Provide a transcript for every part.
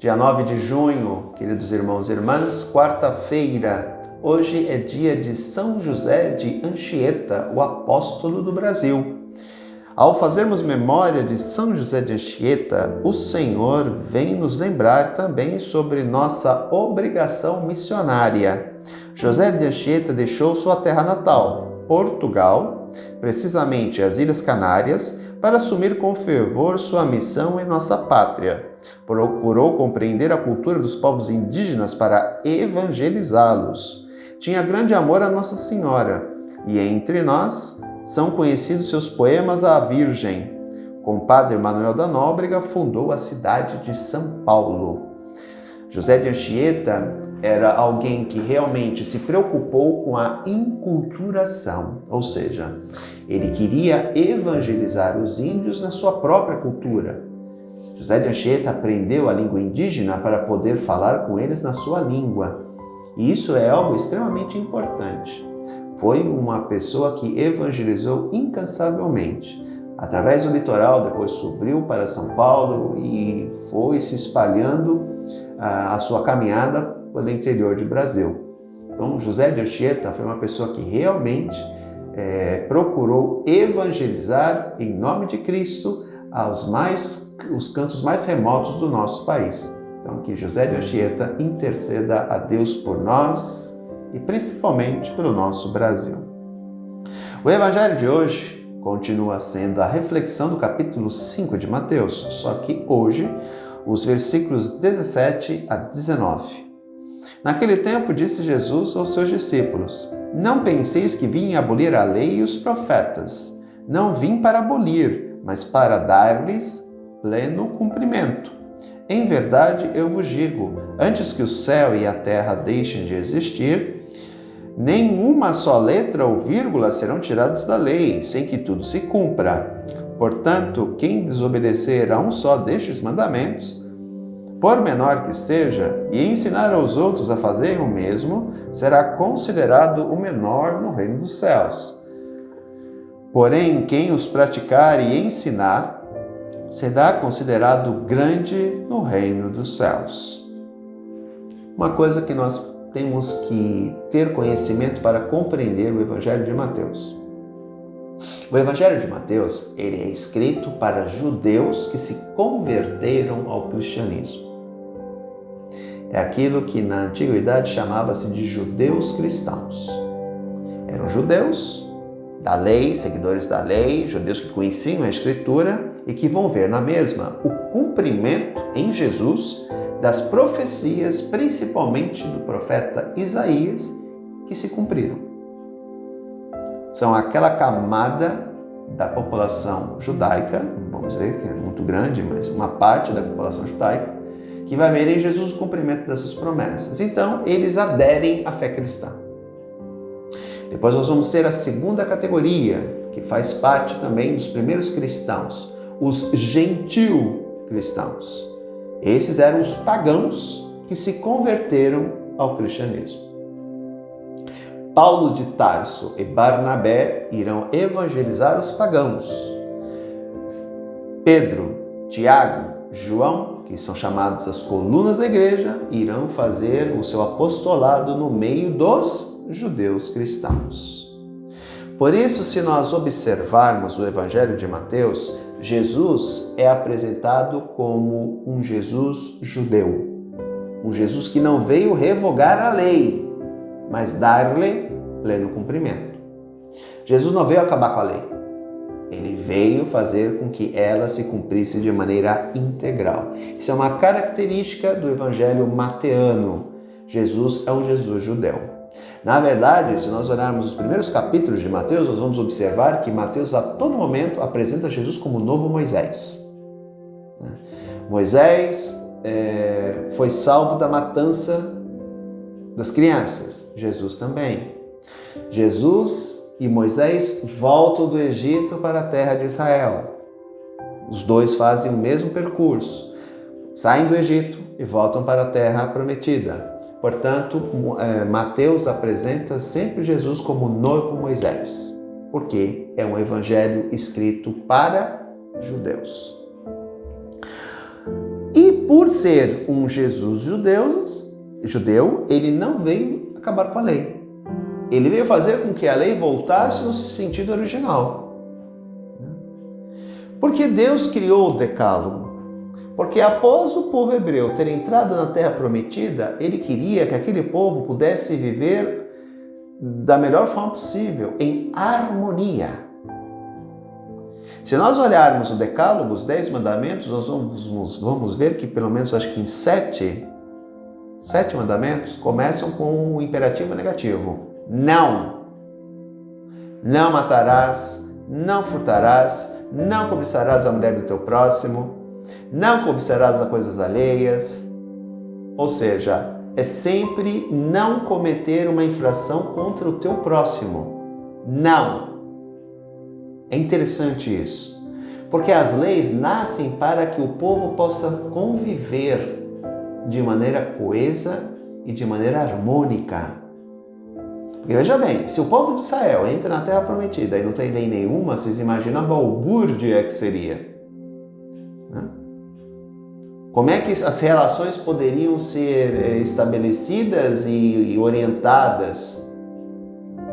Dia 9 de junho, queridos irmãos e irmãs, quarta-feira. Hoje é dia de São José de Anchieta, o apóstolo do Brasil. Ao fazermos memória de São José de Anchieta, o Senhor vem nos lembrar também sobre nossa obrigação missionária. José de Anchieta deixou sua terra natal, Portugal, precisamente as Ilhas Canárias, para assumir com fervor sua missão em nossa pátria. Procurou compreender a cultura dos povos indígenas para evangelizá-los. Tinha grande amor a Nossa Senhora, e entre nós são conhecidos seus poemas à Virgem. Com o padre Manuel da Nóbrega, fundou a cidade de São Paulo. José de Anchieta era alguém que realmente se preocupou com a inculturação, ou seja, ele queria evangelizar os índios na sua própria cultura. José de Anchieta aprendeu a língua indígena para poder falar com eles na sua língua. E isso é algo extremamente importante. Foi uma pessoa que evangelizou incansavelmente. Através do litoral, depois subiu para São Paulo e foi se espalhando a sua caminhada pelo interior do Brasil. Então, José de Anchieta foi uma pessoa que realmente procurou evangelizar em nome de Cristo os cantos mais remotos do nosso país. Então, que José de Anchieta interceda a Deus por nós e principalmente pelo nosso Brasil. O Evangelho de hoje continua sendo a reflexão do capítulo 5 de Mateus, só que hoje os versículos 17 a 19. Naquele tempo disse Jesus aos seus discípulos: Não penseis que vim abolir a lei e os profetas. Não vim para abolir, mas para dar-lhes pleno cumprimento. Em verdade, eu vos digo, antes que o céu e a terra deixem de existir, nenhuma só letra ou vírgula serão tiradas da lei, sem que tudo se cumpra. Portanto, quem desobedecer a um só destes mandamentos, por menor que seja, e ensinar aos outros a fazerem o mesmo, será considerado o menor no reino dos céus. Porém, quem os praticar e ensinar, será considerado grande no reino dos céus. Uma coisa que nós temos que ter conhecimento para compreender o Evangelho de Mateus. O Evangelho de Mateus, ele é escrito para judeus que se converteram ao cristianismo. É aquilo que na antiguidade chamava-se de judeus cristãos. Eram judeus da lei, seguidores da lei, judeus que conheciam a Escritura e que vão ver na mesma o cumprimento em Jesus das profecias, principalmente do profeta Isaías, que se cumpriram. São aquela camada da população judaica, não vamos dizer que é muito grande, mas uma parte da população judaica, que vai ver em Jesus o cumprimento dessas promessas. Então, eles aderem à fé cristã. Depois nós vamos ter a segunda categoria, que faz parte também dos primeiros cristãos, os gentil cristãos. Esses eram os pagãos que se converteram ao cristianismo. Paulo de Tarso e Barnabé irão evangelizar os pagãos. Pedro, Tiago, João, que são chamados as colunas da igreja, irão fazer o seu apostolado no meio dos judeus cristãos. Por isso, se nós observarmos o Evangelho de Mateus, Jesus é apresentado como um Jesus judeu. Um Jesus que não veio revogar a lei, mas dar-lhe pleno cumprimento. Jesus não veio acabar com a lei. Ele veio fazer com que ela se cumprisse de maneira integral. Isso é uma característica do Evangelho mateano. Jesus é um Jesus judeu. Na verdade, se nós olharmos os primeiros capítulos de Mateus, nós vamos observar que Mateus a todo momento apresenta Jesus como o novo Moisés. Moisés foi salvo da matança das crianças. Jesus também. Jesus e Moisés voltam do Egito para a terra de Israel. Os dois fazem o mesmo percurso. Saem do Egito e voltam para a terra prometida. Portanto, Mateus apresenta sempre Jesus como o novo Moisés, porque é um evangelho escrito para judeus. E E por ser um Jesus judeu, ele não veio acabar com a lei. Ele veio fazer com que a lei voltasse no sentido original. Porque Deus criou o Decálogo. Porque após o povo hebreu ter entrado na Terra Prometida, ele queria que aquele povo pudesse viver da melhor forma possível, em harmonia. Se nós olharmos o Decálogo, os 10 mandamentos, nós vamos ver que pelo menos acho que em 7 mandamentos começam com o imperativo negativo. Não. Não matarás, não furtarás, não cobiçarás a mulher do teu próximo, não cobiçarás as coisas alheias. Ou seja, é sempre não cometer uma infração contra o teu próximo. Não. É interessante isso, porque as leis nascem para que o povo possa conviver de maneira coesa e de maneira harmônica. Porque veja bem, se o povo de Israel entra na Terra Prometida e não tem lei nenhuma, vocês imaginam a balbúrdia que seria. Como é que as relações poderiam ser estabelecidas e orientadas?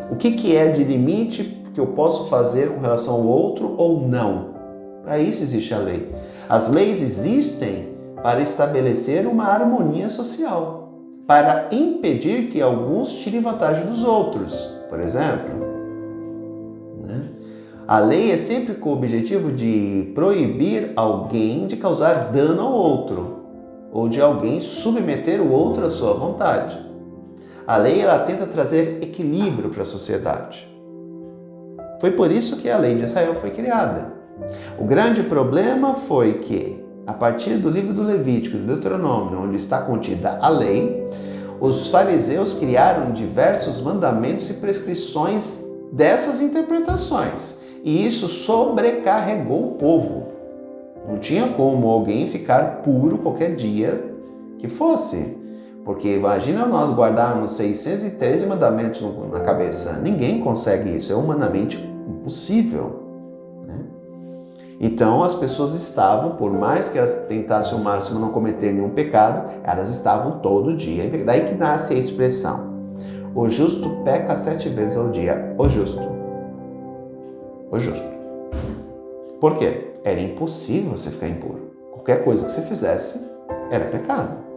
O que é de limite que eu posso fazer com relação ao outro ou não? Para isso existe a lei. As leis existem para estabelecer uma harmonia social, para impedir que alguns tirem vantagem dos outros, por exemplo. A lei é sempre com o objetivo de proibir alguém de causar dano ao outro, ou de alguém submeter o outro à sua vontade. A lei ela tenta trazer equilíbrio para a sociedade. Foi por isso que a lei de Israel foi criada. O grande problema foi que, a partir do livro do Levítico e do Deuteronômio, onde está contida a lei, os fariseus criaram diversos mandamentos e prescrições dessas interpretações. E isso sobrecarregou o povo. Não tinha como alguém ficar puro qualquer dia que fosse. Porque imagina nós guardarmos 613 mandamentos na cabeça. Ninguém consegue isso, é humanamente impossível. Então as pessoas estavam, por mais que elas tentassem ao máximo não cometer nenhum pecado, elas estavam todo dia. Daí que nasce a expressão: o justo peca 7 vezes ao dia. O justo. Por quê? Era impossível você ficar impuro. Qualquer coisa que você fizesse era pecado.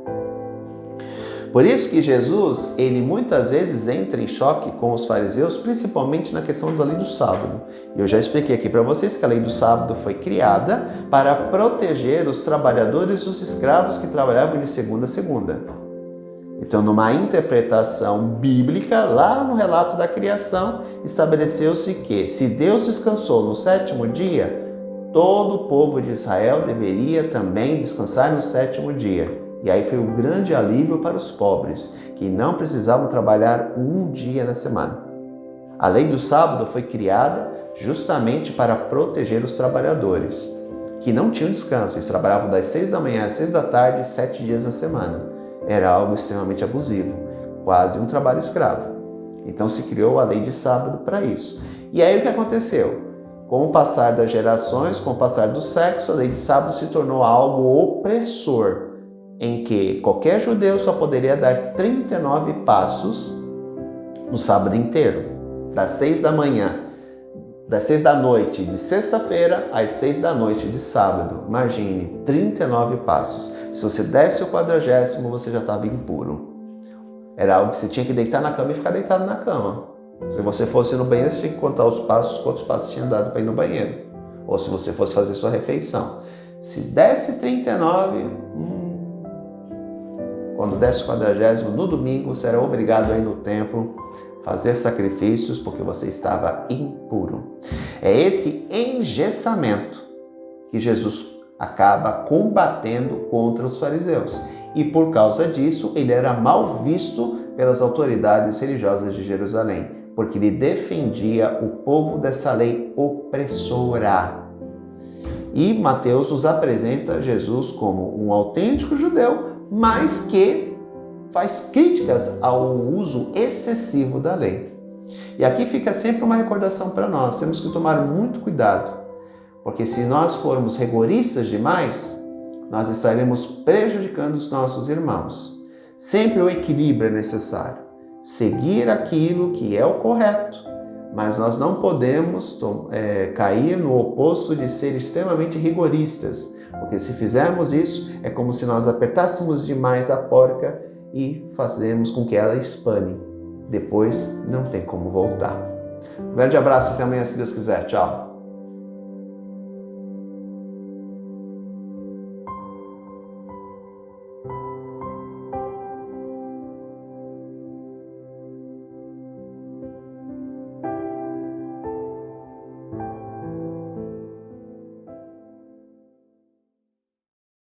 Por isso que Jesus, ele muitas vezes entra em choque com os fariseus, principalmente na questão da lei do sábado. Eu já expliquei aqui para vocês que a lei do sábado foi criada para proteger os trabalhadores e os escravos que trabalhavam de segunda a segunda. Então, numa interpretação bíblica, lá no relato da criação, estabeleceu-se que, se Deus descansou no 7º dia, todo o povo de Israel deveria também descansar no 7º dia. E aí foi um grande alívio para os pobres, que não precisavam trabalhar um dia na semana. A lei do sábado foi criada justamente para proteger os trabalhadores, que não tinham descanso. Eles trabalhavam das 6 da manhã às 6 da tarde, 7 dias na semana. Era algo extremamente abusivo, quase um trabalho escravo. Então se criou a lei de sábado para isso. E aí o que aconteceu? Com o passar das gerações, com o passar do século, a lei de sábado se tornou algo opressor, em que qualquer judeu só poderia dar 39 passos no sábado inteiro, das 6 da manhã, das 6 da noite de sexta-feira às 6 da noite de sábado. Imagine, 39 passos. Se você desse o 40º, você já estava impuro. Era algo que você tinha que deitar na cama e ficar deitado na cama. Se você fosse no banheiro, você tinha que contar os passos, quantos passos tinha dado para ir no banheiro. Ou se você fosse fazer sua refeição. Se desse 39, quando desse o 40º, no domingo, você era obrigado a ir no templo, fazer sacrifícios, porque você estava impuro. É esse engessamento que Jesus acaba combatendo contra os fariseus. E por causa disso, ele era mal visto pelas autoridades religiosas de Jerusalém, porque ele defendia o povo dessa lei opressora. E Mateus nos apresenta Jesus como um autêntico judeu, mas que faz críticas ao uso excessivo da lei. E aqui fica sempre uma recordação para nós, temos que tomar muito cuidado, porque se nós formos rigoristas demais, nós estaremos prejudicando os nossos irmãos. Sempre o equilíbrio é necessário. Seguir aquilo que é o correto, mas nós não podemos cair no oposto de ser extremamente rigoristas, porque se fizermos isso, é como se nós apertássemos demais a porca e fazemos com que ela espane. Depois não tem como voltar. Um grande abraço, até amanhã, se Deus quiser. Tchau!